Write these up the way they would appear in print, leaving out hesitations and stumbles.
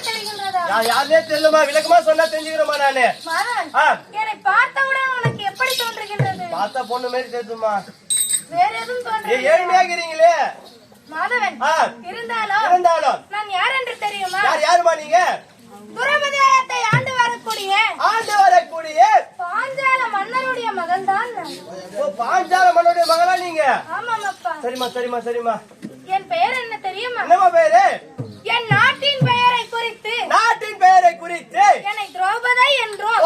தெரிகின்றதா? யாருனே தெரியலமா, விளக்கமா சொன்னா தெரிஞ்சுக்கிறோமா நானு. என்னை பார்த்தவுடன் உனக்கு எப்படி தோன்றுகின்றது? பார்த்தா பொண்ணு மாதிரி தெரியுமா? வேற எதுவும் தோன்றவில்லை. ஏழ்மையாகிறீங்களே மாதவன். இருந்தாலும் நான் யார் என்று தெரியுமா? யாருமா நீங்க? துரபதேயத்தை ஆண்டு வரக்கூடிய பாஞ்சால மன்னருடைய மகன் தான். பாஞ்சால மன்னருடைய மகளா நீங்க? ஆமாமப்பா. சரிம்மா. என் பெயர் என்ன தெரியுமா? என்னமா பேரு? என் நாட்டின் பெயரை குறித்து என்னை திரௌபதி என்றும்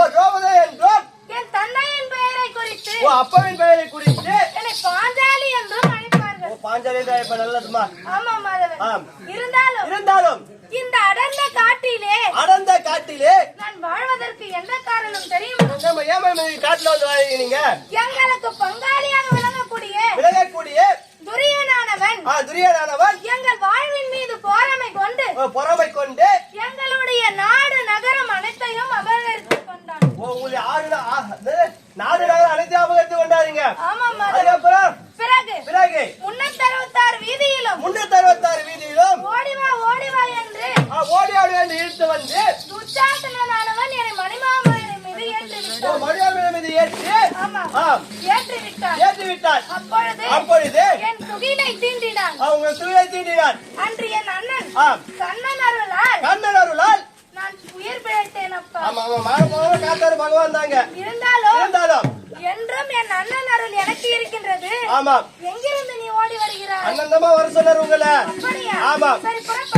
என் தந்தையின் பெயரை குறித்து அப்பாவின் பெயரை குறித்து என்னை பாஞ்சாலி என்றும் அழைப்பார்கள். பாஞ்சாலி நல்லதுமா. ஆமா மாதவன். இருந்தாலும் இந்த அடர்ந்த காட்டிலே நான் வாழ்வதற்கு என்ன காரணம் தெரியுமா? காட்டுல வந்து வாழ்றீங்க. எங்களுக்கு பங்காளியாக விளங்கக்கூடிய துரியனானவன் எங்கள் வாழ்வின் மீது பொறாமை கொண்டு எங்களுடைய நாடு நகரம் அனைத்தையும் அபகரித்துக் கொண்டான். நாடு நகரம் அனைத்தையும் அபகரித்துக் கொண்டாருங்க. ஆமா பிறகு 366 வீதியிலும் ஓடிவா என்று இழுத்து வந்து துச்சாசனனானவன் என்னை மணிமாமனின் மீது ஏற்றி விட்டார். அப்பொழுது என் துகிலை தீண்டினான். அன்று என் அண்ணன் கண்ணன் அருளால் நான் உயிர் பிழைத்தேன் அப்பா. பகவான் தாங்க. இருந்தாலும் என்றும் என் அண்ணன் அருள் எனக்கு இருக்கின்றது. எங்கிருந்து நீ ஓடி வருகிறாய்? அண்ணன் தான் வர சொன்னார் உங்களை. அப்படியா? சரி புறப்படு.